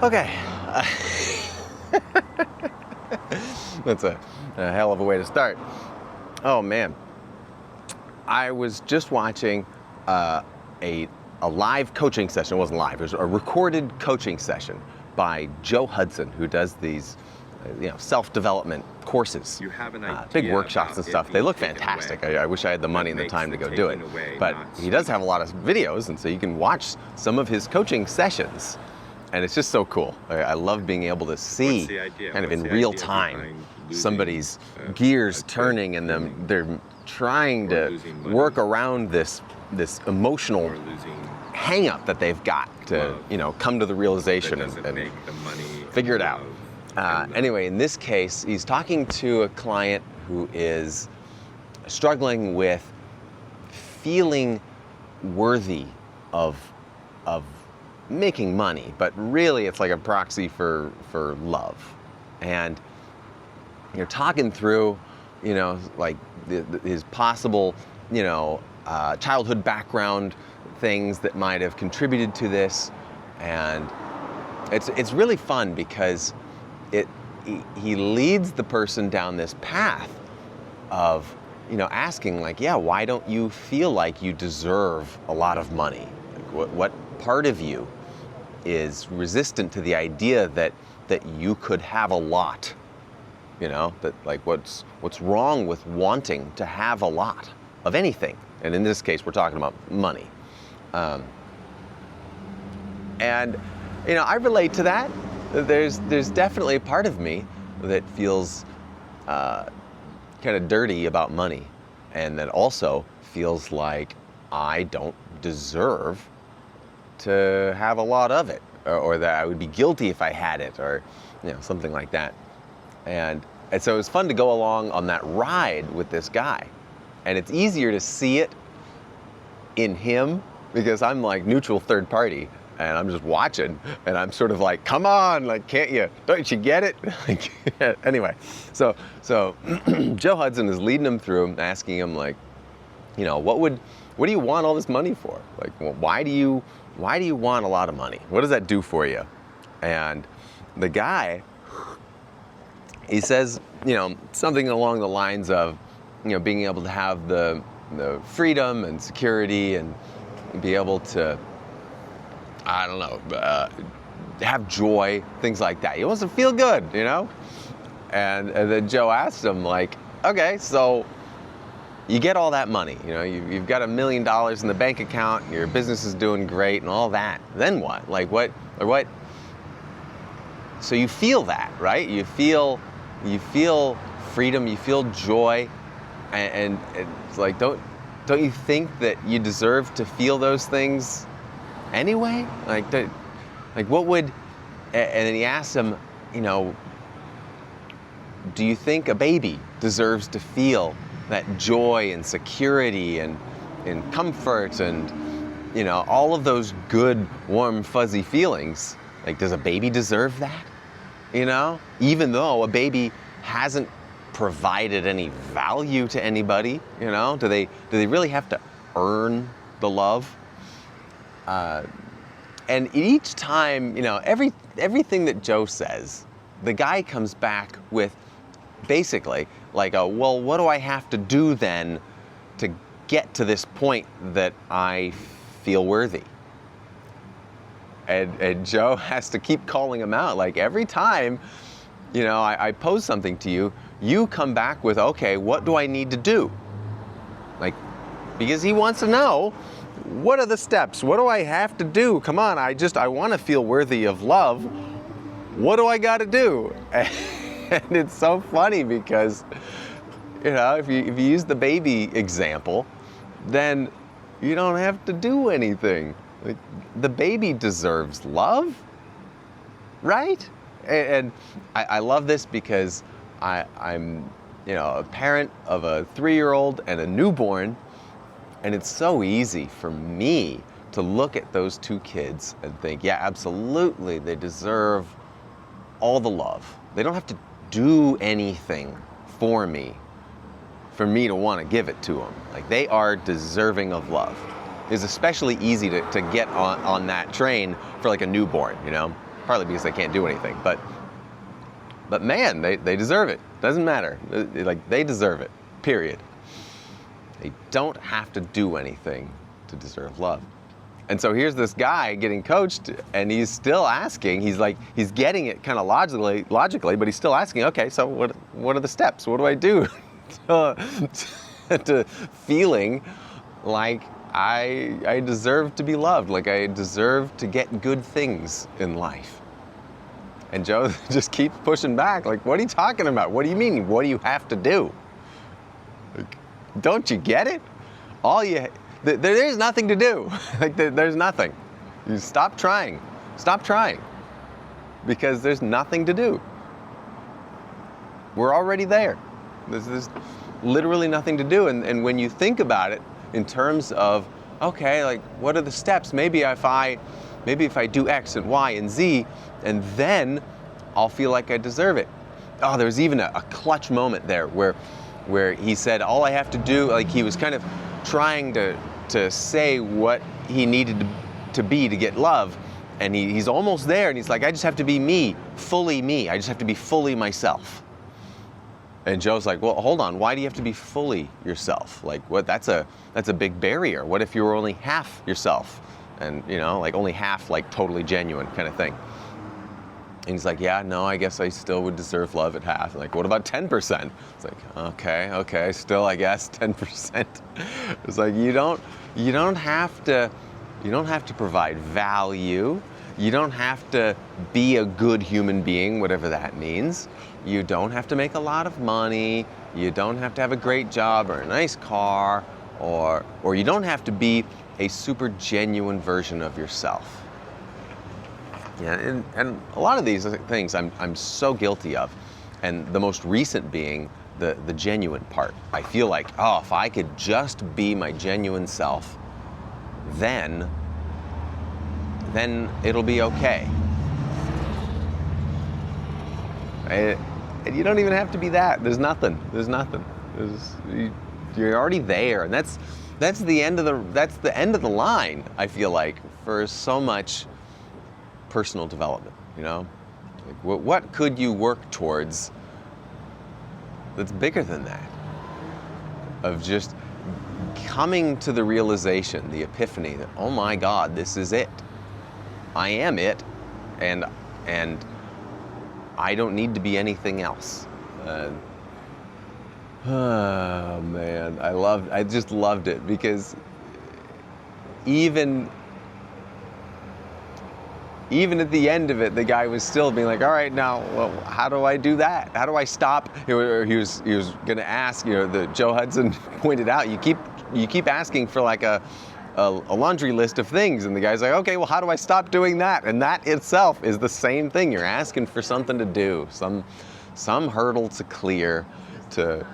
Okay. That's a hell of a way to start. Oh man. I was just watching a live coaching session. It wasn't live. It was a recorded coaching session by Joe Hudson, who does these self-development courses. You have an idea big workshops about and it stuff. being They look taken fantastic. away. I wish I had the money and the makes time to the go do it. taking away But not he does have a lot of videos, and so you can watch some of his coaching sessions. And it's just so cool. I love being able to see What's the idea? kind of What's in the real idea time behind losing, somebody's gears a turning and feeling, they're trying or to losing money, work around this emotional or losing hang up that they've got to love come to the realization that doesn't and make the money figure it out. love and Anyway, in this case, he's talking to a client who is struggling with feeling worthy of making money, but really it's like a proxy for love. And you're talking through, like his possible, childhood background, things that might have contributed to this, and it's really fun because he leads the person down this path of asking like, yeah, why don't you feel like you deserve a lot of money? Like, what part of you is resistant to the idea that you could have a lot? That like what's wrong with wanting to have a lot of anything? And in this case, we're talking about money. And I relate to that. There's definitely a part of me that feels kind of dirty about money, and that also feels like I don't deserve to have a lot of it, or that I would be guilty if I had it, or something like that. And so it was fun to go along on that ride with this guy, and it's easier to see it in him because I'm like neutral third party, and I'm just watching, and I'm sort of like, come on, like, don't you get it? Like, anyway, so Joe Hudson is leading him through, asking him like, what do you want all this money for? Like, why do you want a lot of money? What does that do for you? And the guy, he says, something along the lines of, being able to have the freedom and security and be able to, I don't know, have joy, things like that. He wants to feel good, And then Joe asked him like, okay, so you get all that money, you've got $1 million in the bank account, your business is doing great and all that. Then what? Like what? So you feel that, right? You feel freedom, you feel joy, and it's like, don't you think that you deserve to feel those things anyway? Like what would? And then he asked him, do you think a baby deserves to feel that joy and security and comfort and all of those good, warm, fuzzy feelings? Like, does a baby deserve that? Even though a baby hasn't provided any value to anybody, do they really have to earn the love? And each time, everything that Joe says, the guy comes back with basically like well, what do I have to do then to get to this point that I feel worthy? And Joe has to keep calling him out. Like, every time, I pose something to you, you come back with, okay, what do I need to do? Like, because he wants to know, what are the steps? What do I have to do? Come on, I want to feel worthy of love. What do I got to do? And it's so funny because, if you use the baby example, then you don't have to do anything. Like, the baby deserves love, right? And I love this because I'm a parent of a 3-year-old and a newborn, and it's so easy for me to look at those two kids and think, yeah, absolutely, they deserve all the love. They don't have to do anything for me to want to give it to them. Like, they are deserving of love. It's especially easy to get on that train for like a newborn, partly because they can't do anything. But man, they deserve it. Doesn't matter. Like, they deserve it, period. They don't have to do anything to deserve love. And so here's this guy getting coached, and he's still asking. He's getting it kind of logically, but he's still asking, okay, so what are the steps? What do I do to feeling like I deserve to be loved, like I deserve to get good things in life? And Joe just keeps pushing back, like, what are you talking about? What do you mean? What do you have to do? Like, don't you get it? There's nothing to do. Like, there's nothing. You stop trying. Stop trying. Because there's nothing to do. We're already there. There's literally nothing to do. And when you think about it in terms of, okay, like, what are the steps? Maybe if I do X and Y and Z, and then I'll feel like I deserve it. Oh, there was even a clutch moment there where he said, all I have to do, like, he was kind of trying to say what he needed to be to get love, and he's almost there, and he's like, I just have to be me, fully me. I just have to be fully myself. And Joe's like, well, hold on, why do you have to be fully yourself? Like, what? That's a big barrier. What if you were only half yourself? And, like, only half, like, totally genuine kind of thing. And he's like, yeah, no, I guess I still would deserve love at half. Like, what about 10%? It's like, okay, still, I guess 10%. It's like, you don't have to provide value. You don't have to be a good human being, whatever that means. You don't have to make a lot of money. You don't have to have a great job or a nice car, or you don't have to be a super genuine version of yourself. Yeah, and a lot of these things I'm so guilty of, and the most recent being the genuine part. I feel like, oh, if I could just be my genuine self, then it'll be okay. And you don't even have to be that. There's nothing. You're already there, and that's the end of the line. I feel like, for so much personal development, like, what could you work towards that's bigger than that, of just coming to the realization, the epiphany that, oh my God, this is it. I am it, and I don't need to be anything else. Oh man, I just loved it, because even at the end of it, the guy was still being like, all right, now, well, how do I do that? How do I stop? He was going to ask, the Joe Hudson pointed out, you keep asking for like a laundry list of things, and the guy's like, okay, well, how do I stop doing that? And that itself is the same thing. You're asking for something to do, some hurdle to clear, to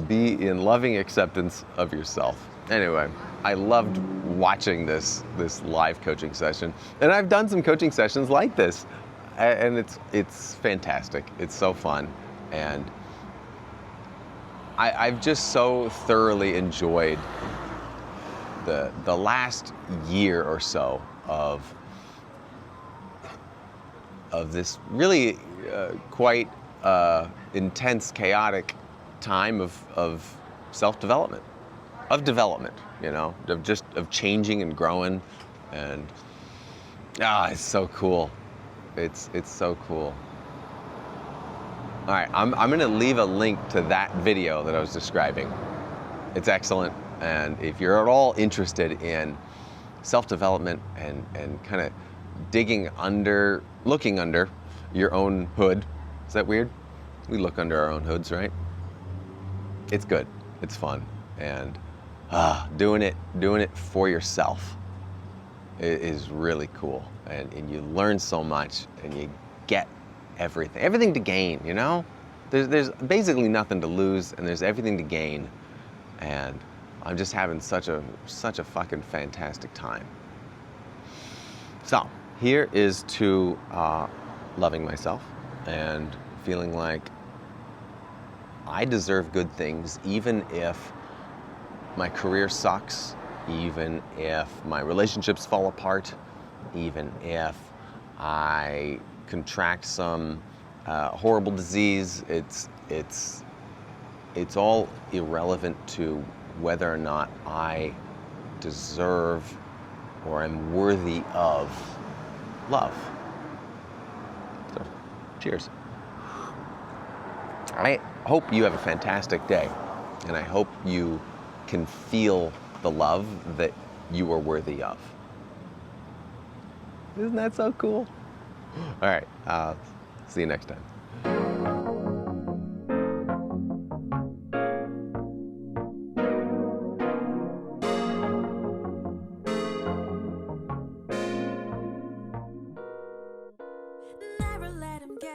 be in loving acceptance of yourself. Anyway, I loved watching this live coaching session, and I've done some coaching sessions like this, and it's fantastic. It's so fun, and I've just so thoroughly enjoyed the last year or so of this really quite intense, chaotic time of self-development. Of development, of changing and growing, and it's so cool. It's so cool. All right, I'm gonna leave a link to that video that I was describing. It's excellent, and if you're at all interested in self-development and kind of looking under your own hood, is that weird? We look under our own hoods, right? It's good. It's fun, and doing it for yourself is really cool, and you learn so much, and you get everything to gain. There's basically nothing to lose, and there's everything to gain, and I'm just having such a fucking fantastic time. So here is to loving myself and feeling like I deserve good things, even if my career sucks, even if my relationships fall apart, even if I contract some horrible disease, it's all irrelevant to whether or not I deserve or am worthy of love. So, cheers. I hope you have a fantastic day, and I hope you can feel the love that you are worthy of. Isn't that so cool? All right, see you next time. Never let him get